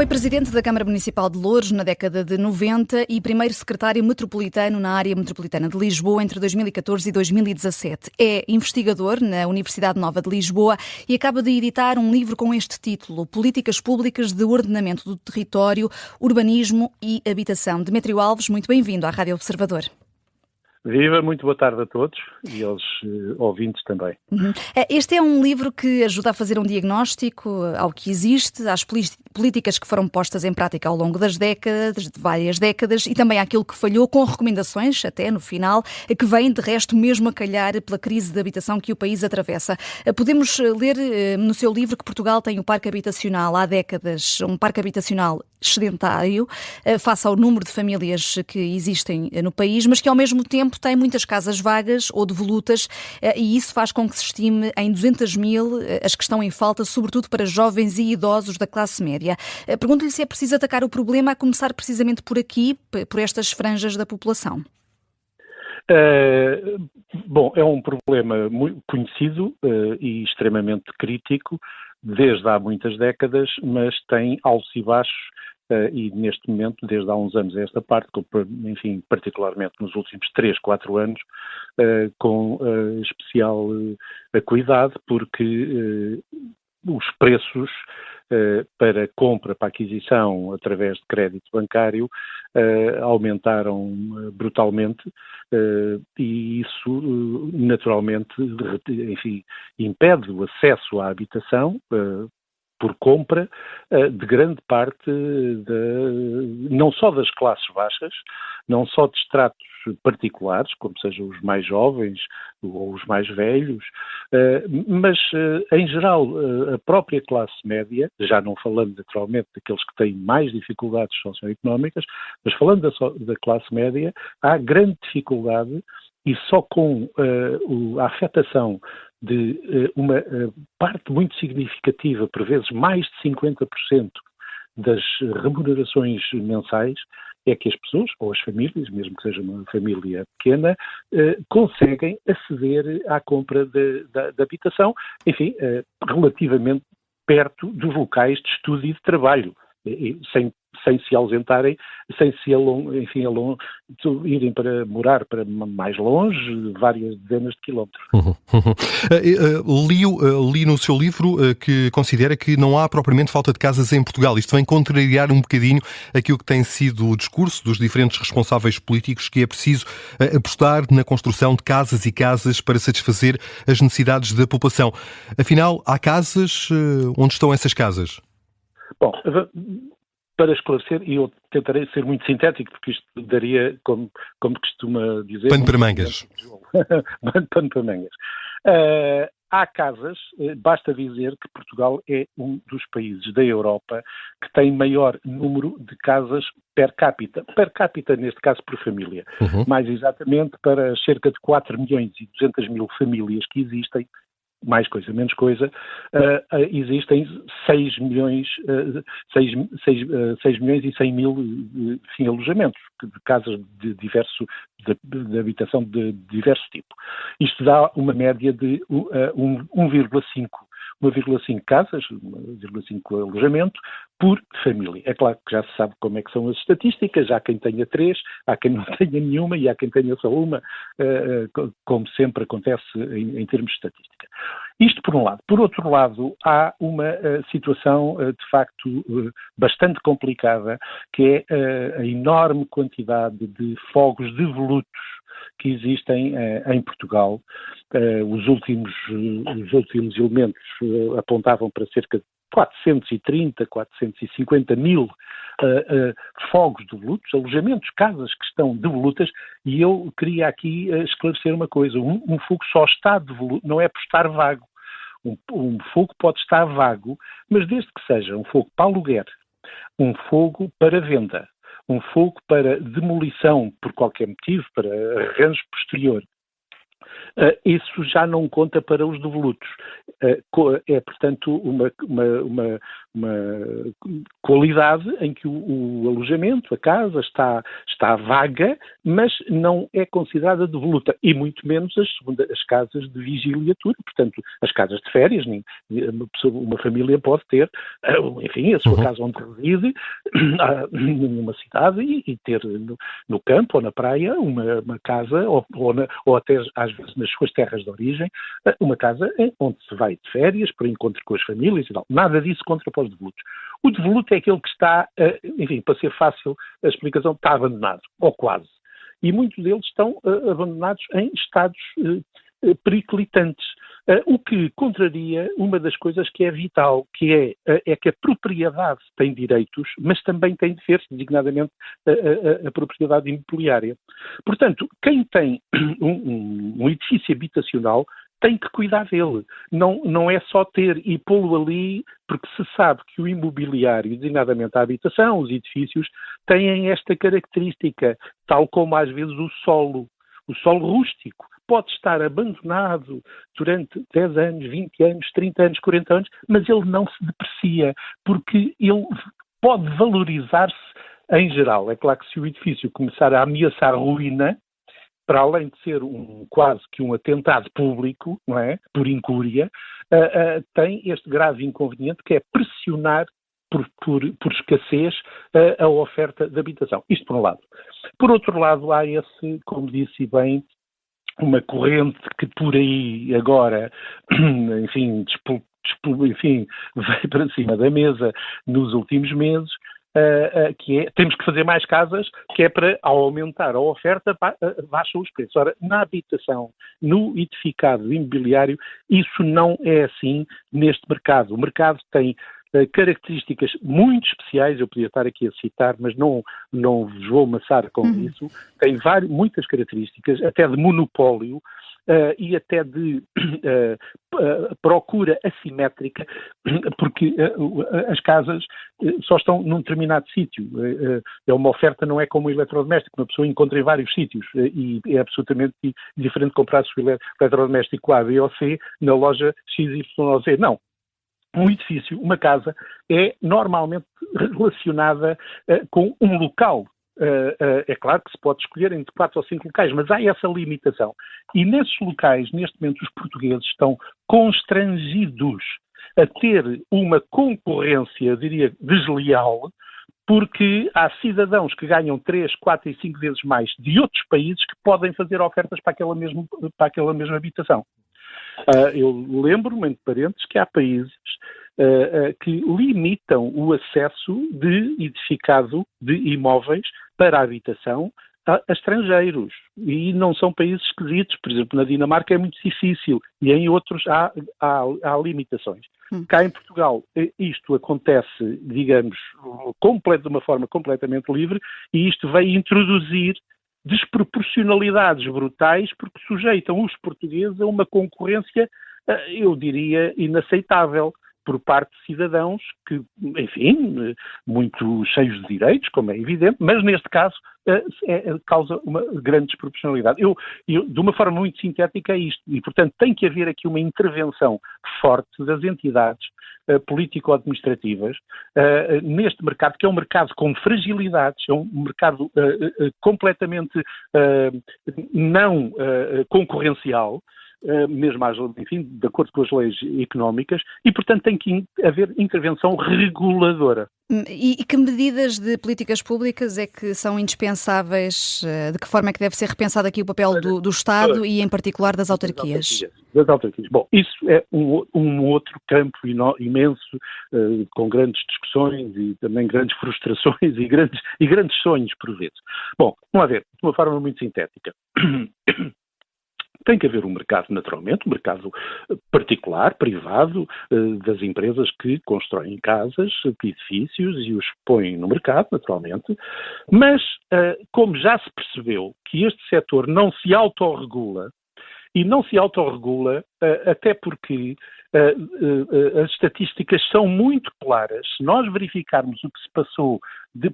Foi presidente da Câmara Municipal de Loures na década de 90 e primeiro secretário metropolitano na área metropolitana de Lisboa entre 2014 e 2017. É investigador na Universidade Nova de Lisboa e acaba de editar um livro com este título: Políticas Públicas de Ordenamento do Território, Urbanismo e Habitação. Demétrio Alves, muito bem-vindo à Rádio Observador. Viva, muito boa tarde a todos e aos ouvintes também. Este é um livro que ajuda a fazer um diagnóstico ao que existe, às políticas que foram postas em prática ao longo das décadas, de várias décadas, e também àquilo que falhou, com recomendações, até no final, que vêm de resto mesmo a calhar pela crise de habitação que o país atravessa. Podemos ler no seu livro que Portugal tem o parque habitacional há décadas, um parque habitacional sedentário, face ao número de famílias que existem no país, mas que ao mesmo tempo tem muitas casas vagas ou devolutas, e isso faz com que se estime em 200 mil as que estão em falta, sobretudo para jovens e idosos da classe média. Pergunto-lhe se é preciso atacar o problema, a começar precisamente por aqui, por estas franjas da população. Bom, é um problema muito conhecido e extremamente crítico desde há muitas décadas, mas tem altos e baixos. E neste momento, desde há uns anos a esta parte, enfim, particularmente nos últimos 3, 4 anos, com especial cuidado, porque os preços para compra, para aquisição através de crédito bancário aumentaram brutalmente e isso naturalmente, enfim, impede o acesso à habitação por compra de grande parte, não só das classes baixas, não só de estratos particulares, como sejam os mais jovens ou os mais velhos, mas, em geral, a própria classe média, já não falando naturalmente daqueles que têm mais dificuldades socioeconómicas, mas falando da classe média, há grande dificuldade e só com a afetação de uma parte muito significativa, por vezes mais de 50% das remunerações mensais, é que as pessoas, ou as famílias, mesmo que seja uma família pequena, conseguem aceder à compra da habitação, enfim, relativamente perto dos locais de estudo e de trabalho, sem se ausentarem, sem se irem para morar para mais longe, várias dezenas de quilómetros. Li no seu livro que considera que não há propriamente falta de casas em Portugal. Isto vem contrariar um bocadinho aquilo que tem sido o discurso dos diferentes responsáveis políticos, que é preciso apostar na construção de casas e casas para satisfazer as necessidades da população. Afinal, há casas? Onde estão essas casas? Bom, para esclarecer, e eu tentarei ser muito sintético, porque isto daria, como costuma dizer... Pano para mangas. Pano para mangas. Há casas, basta dizer que Portugal é um dos países da Europa que tem maior número de casas per capita. Per capita, neste caso, por família. Mais exatamente, para cerca de 4 milhões e 200 mil famílias que existem, mais coisa, menos coisa, existem 6 milhões e 100 mil alojamentos de casas de habitação de diverso tipo. Isto dá uma média de 1,5 casas, 1,5 alojamento por família. É claro que já se sabe como é que são as estatísticas, há quem tenha 3, há quem não tenha nenhuma e há quem tenha só uma, como sempre acontece em termos de estatística. Isto por um lado. Por outro lado, há uma situação de facto bastante complicada, que é a enorme quantidade de fogos devolutos que existem em Portugal. Os últimos elementos apontavam para cerca de 430, 450 mil fogos devolutos, alojamentos, casas que estão devolutas, e eu queria aqui esclarecer uma coisa: um fogo só está devoluto, não é por estar vago. Um fogo pode estar vago, mas desde que seja um fogo para aluguer, um fogo para venda, um fogo para demolição por qualquer motivo, para arranjo posterior, isso já não conta para os devolutos. É, portanto, uma qualidade em que o alojamento, a casa, está vaga, mas não é considerada devoluta, e muito menos as casas de vigiliatura, portanto, as casas de férias. Uma família pode ter, enfim, a sua casa onde reside, numa cidade, e ter no campo ou na praia uma casa, ou até às vezes nas suas terras de origem, uma casa onde se vai de férias, para encontro com as famílias e tal. Nada disso contra para os devolutos. O devoluto é aquele que está, enfim, para ser fácil a explicação, está abandonado, ou quase. E muitos deles estão abandonados em estados periclitantes. O que contraria uma das coisas que é vital, que é que a propriedade tem direitos, mas também tem deveres, designadamente a propriedade imobiliária. Portanto, quem tem um edifício habitacional tem que cuidar dele. Não é só ter e pô-lo ali, porque se sabe que o imobiliário, designadamente a habitação, os edifícios, têm esta característica, tal como às vezes o solo rústico. Pode estar abandonado durante 10 anos, 20 anos, 30 anos, 40 anos, mas ele não se deprecia, porque ele pode valorizar-se em geral. É claro que se o edifício começar a ameaçar ruína, para além de ser quase que um atentado público, não é? Por incúria, tem este grave inconveniente que é pressionar por escassez a oferta de habitação. Isto por um lado. Por outro lado, há esse, como disse bem, uma corrente que por aí agora, enfim, veio para cima da mesa nos últimos meses, que é, temos que fazer mais casas, que é para, ao aumentar a oferta, baixam os preços. Ora, na habitação, no edificado imobiliário, isso não é assim neste mercado. O mercado tem características muito especiais, eu podia estar aqui a citar, mas não vos vou amassar com isso. Tem muitas características, até de monopólio, e até de procura assimétrica, porque as casas só estão num determinado sítio. É uma oferta, não é como o eletrodoméstico, uma pessoa encontra em vários sítios, e é absolutamente diferente comprar o eletrodoméstico A, B ou C na loja XYZ. Não. Um edifício, uma casa, é normalmente relacionada com um local. É claro que se pode escolher entre 4 ou 5 locais, mas há essa limitação. E nesses locais, neste momento, os portugueses estão constrangidos a ter uma concorrência, eu diria, desleal, porque há cidadãos que ganham 3, 4 e 5 vezes mais de outros países que podem fazer ofertas para aquela mesma habitação. Eu lembro-me, entre parênteses, que há países que limitam o acesso de edificado de imóveis para a habitação a estrangeiros. E não são países esquisitos. Por exemplo, na Dinamarca é muito difícil e em outros há limitações. Cá em Portugal isto acontece, digamos, de uma forma completamente livre, e isto veio introduzir desproporcionalidades brutais, porque sujeitam os portugueses a uma concorrência, eu diria, inaceitável por parte de cidadãos que, enfim, muito cheios de direitos, como é evidente, mas neste caso causa uma grande desproporcionalidade. Eu, de uma forma muito sintética, é isto, e portanto tem que haver aqui uma intervenção forte das entidades político-administrativas neste mercado, que é um mercado com fragilidades, é um mercado completamente não concorrencial, mesmo, enfim, de acordo com as leis económicas, e, portanto, tem que haver intervenção reguladora. E que medidas de políticas públicas é que são indispensáveis? De que forma é que deve ser repensado aqui o papel do Estado e, em particular, das autarquias? Das autarquias. Bom, isso é um outro campo imenso, com grandes discussões e também grandes frustrações e grandes sonhos, por vezes. Bom, vamos ver, de uma forma muito sintética. Tem que haver um mercado, naturalmente, um mercado particular, privado, das empresas que constroem casas, edifícios e os põem no mercado, naturalmente, mas como já se percebeu que este setor não se autorregula, e não se autorregula até porque as estatísticas são muito claras. Se nós verificarmos o que se passou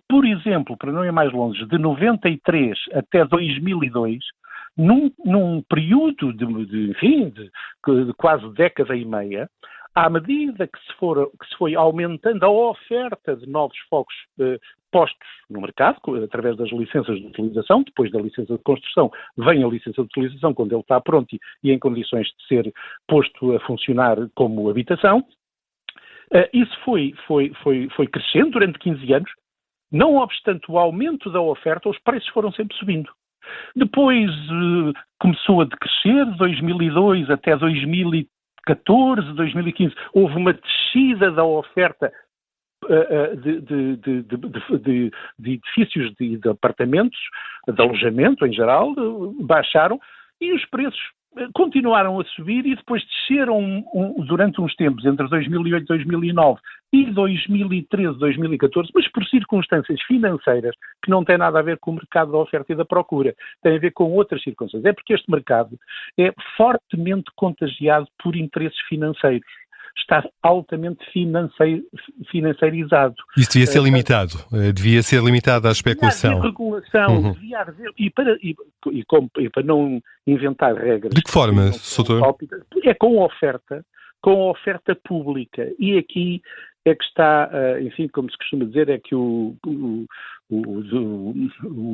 por exemplo, para não ir mais longe, de 93 até 2002, num período de quase década e meia, à medida que se foi aumentando a oferta de novos fogos postos no mercado, através das licenças de utilização, depois da licença de construção, vem a licença de utilização quando ele está pronto e em condições de ser posto a funcionar como habitação. Isso foi crescendo durante 15 anos, não obstante o aumento da oferta, os preços foram sempre subindo. Depois começou a decrescer, de 2002 até 2014, 2015, houve uma descida da oferta de edifícios, de apartamentos, de alojamento em geral, baixaram e os preços continuaram a subir e depois desceram durante uns tempos, entre 2008 e 2009 e 2013, 2014, mas por circunstâncias financeiras que não têm nada a ver com o mercado da oferta e da procura, tem a ver com outras circunstâncias. É porque este mercado é fortemente contagiado por interesses financeiros. Está altamente financeirizado. Isso devia ser limitado. Devia ser limitado à especulação. Devia haver regulação, devia haver, e para não inventar regras. De que forma, Soutor? É com a oferta pública. E aqui é que está, enfim, como se costuma dizer, é que o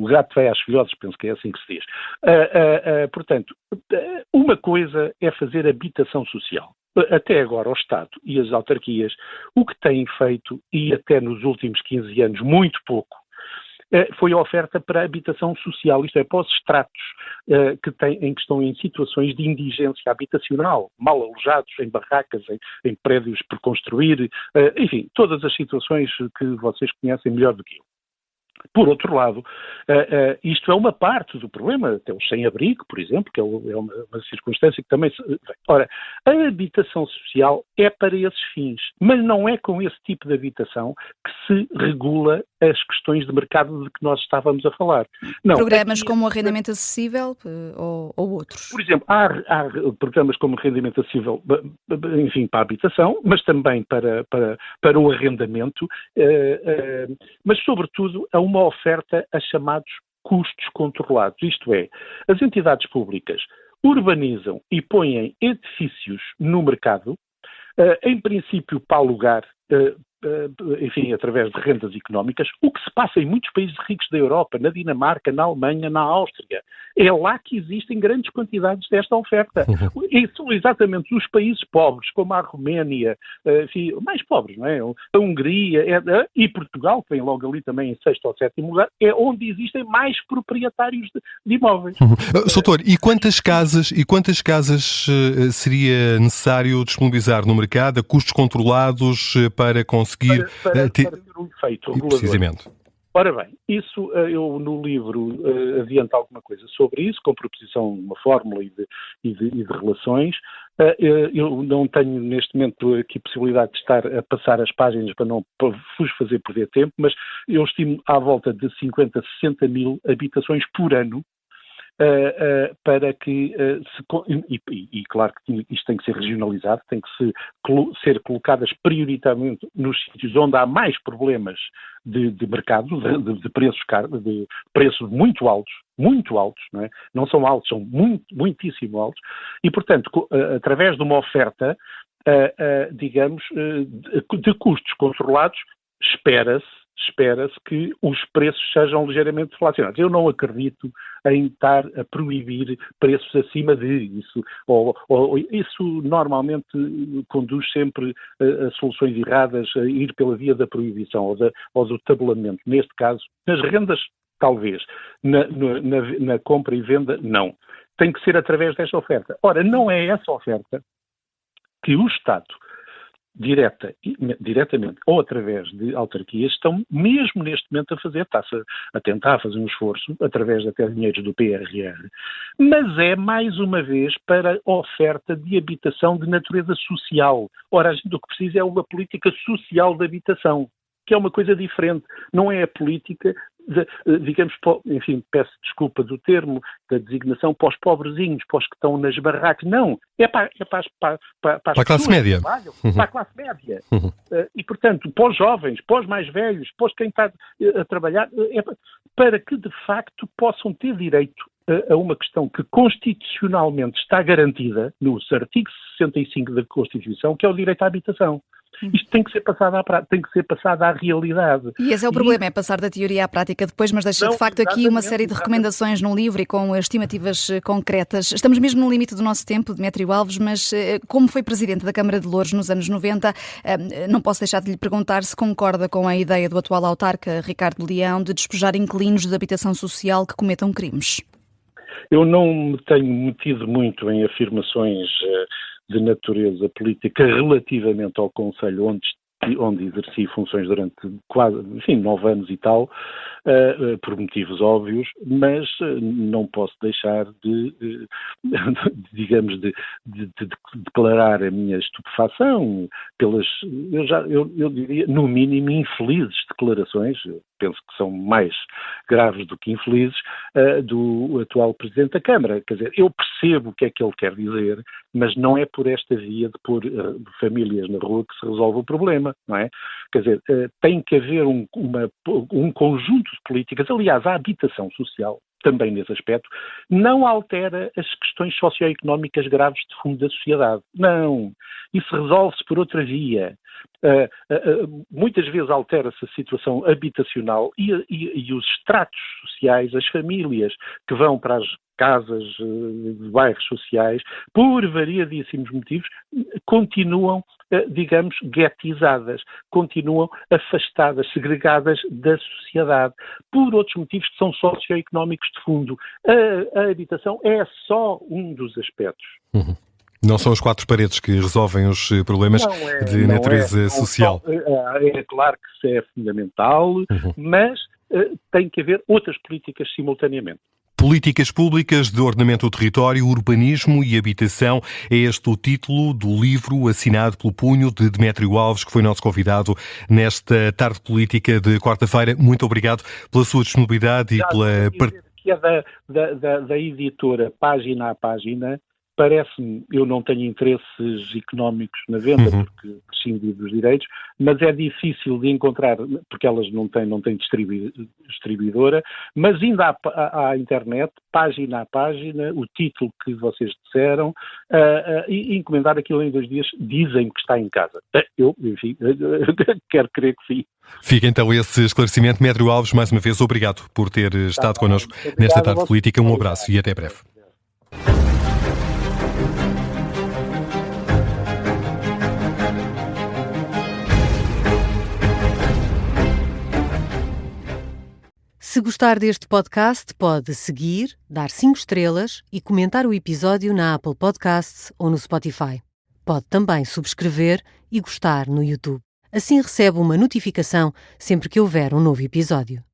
gato vai às filhotes, penso que é assim que se diz. Portanto, uma coisa é fazer habitação social. Até agora o Estado e as autarquias, o que têm feito, e até nos últimos 15 anos, muito pouco, foi a oferta para a habitação social, isto é, para os estratos em que estão em situações de indigência habitacional, mal alojados, em barracas, em prédios por construir, enfim, todas as situações que vocês conhecem melhor do que eu. Por outro lado, isto é uma parte do problema, até os sem-abrigo, por exemplo, que é uma circunstância que também... Ora, a habitação social é para esses fins, mas não é com esse tipo de habitação que se regula as questões de mercado de que nós estávamos a falar. Não, programas como o arrendamento acessível ou outros? Por exemplo, há programas como arrendamento acessível, enfim, para a habitação, mas também para o arrendamento, mas sobretudo a uma oferta a chamados custos controlados. Isto é, as entidades públicas urbanizam e põem edifícios no mercado, em princípio para alugar, enfim, através de rendas económicas, o que se passa em muitos países ricos da Europa, na Dinamarca, na Alemanha, na Áustria. É lá que existem grandes quantidades desta oferta. E são exatamente os países pobres, como a Roménia, enfim, mais pobres, não é? A Hungria e Portugal, que vem logo ali também em 6º ou 7º lugar, é onde existem mais proprietários de imóveis. Soutor, e quantas casas seria necessário disponibilizar no mercado a custos controlados para conseguir para ter um efeito regulador? Precisamente. Ora bem, isso eu no livro adianto alguma coisa sobre isso, com proposição de uma fórmula e de relações. Eu não tenho neste momento aqui possibilidade de estar a passar as páginas para não vos fazer perder tempo, mas eu estimo à volta de 50, 60 mil habitações por ano, para que e claro que isto tem que ser regionalizado, tem que ser colocadas prioritariamente nos sítios onde há mais problemas de mercado, de preços muito altos, não é? Não são altos, são muitíssimo altos, e portanto, através de uma oferta, digamos, de custos controlados, espera-se que os preços sejam ligeiramente deflacionados. Eu não acredito em estar a proibir preços acima disso. Isso normalmente conduz sempre a soluções erradas, a ir pela via da proibição ou do tabulamento. Neste caso, nas rendas, talvez. Na compra e venda, não. Tem que ser através desta oferta. Ora, não é essa oferta que o Estado, diretamente ou através de autarquias, estão mesmo neste momento a fazer, está-se a tentar fazer um esforço, através até dinheiros do PRR, mas é mais uma vez para oferta de habitação de natureza social. Ora, a gente o que precisa é uma política social de habitação, que é uma coisa diferente, não é a política digamos, enfim, peço desculpa do termo, da designação, para os pobrezinhos, para os que estão nas barracas, não, é para a classe média. Para a classe média. E, portanto, para os jovens, para os mais velhos, para quem está a trabalhar, para que, de facto, possam ter direito a uma questão que constitucionalmente está garantida no artigo 65 da Constituição, que é o direito à habitação. Isto tem que ser passado à realidade. E esse é o problema, é passar da teoria à prática depois, mas deixa de facto aqui uma série de recomendações num livro e com estimativas concretas. Estamos mesmo no limite do nosso tempo, Demétrio Alves, mas como foi presidente da Câmara de Loures nos anos 90, não posso deixar de lhe perguntar se concorda com a ideia do atual autarca, Ricardo Leão, de despojar inquilinos de habitação social que cometam crimes. Eu não me tenho metido muito em afirmações de natureza política relativamente ao Conselho onde exerci funções durante quase, 9 anos e tal, por motivos óbvios, mas não posso deixar de declarar a minha estupefação pelas, eu diria, no mínimo, infelizes declarações, penso que são mais graves do que infelizes, do atual Presidente da Câmara. Quer dizer, eu percebo o que é que ele quer dizer, mas não é por esta via de pôr famílias na rua que se resolve o problema, não é? Quer dizer, tem que haver um conjunto de políticas. Aliás, a habitação social, também nesse aspecto, não altera as questões socioeconómicas graves de fundo da sociedade. Não. Isso resolve-se por outra via. Muitas vezes altera-se a situação habitacional e os estratos sociais, as famílias que vão para as casas de bairros sociais, por variadíssimos motivos, continuam, digamos, guetizadas, continuam afastadas, segregadas da sociedade, por outros motivos que são socioeconómicos de fundo. A habitação é só um dos aspectos. Uhum. Não são as 4 paredes que resolvem os problemas de natureza social. É claro que isso é fundamental, mas tem que haver outras políticas simultaneamente. Políticas públicas de ordenamento do território, urbanismo e habitação. É este o título do livro assinado pelo punho de Demétrio Alves, que foi nosso convidado nesta tarde política de quarta-feira. Muito obrigado pela sua disponibilidade e pela... Que é da editora Página a Página. Parece-me, eu não tenho interesses económicos na venda, porque prescindi dos direitos, mas é difícil de encontrar, porque elas não têm distribuidora, mas indo à internet, página a página, o título que vocês disseram, e encomendar aquilo em 2 dias, dizem que está em casa. Eu, enfim, quero crer que sim. Fica então esse esclarecimento. Demétrio Alves, mais uma vez, obrigado por ter estado connosco nesta tarde política. Um abraço e até breve. Se gostar deste podcast, pode seguir, dar 5 estrelas e comentar o episódio na Apple Podcasts ou no Spotify. Pode também subscrever e gostar no YouTube. Assim recebe uma notificação sempre que houver um novo episódio.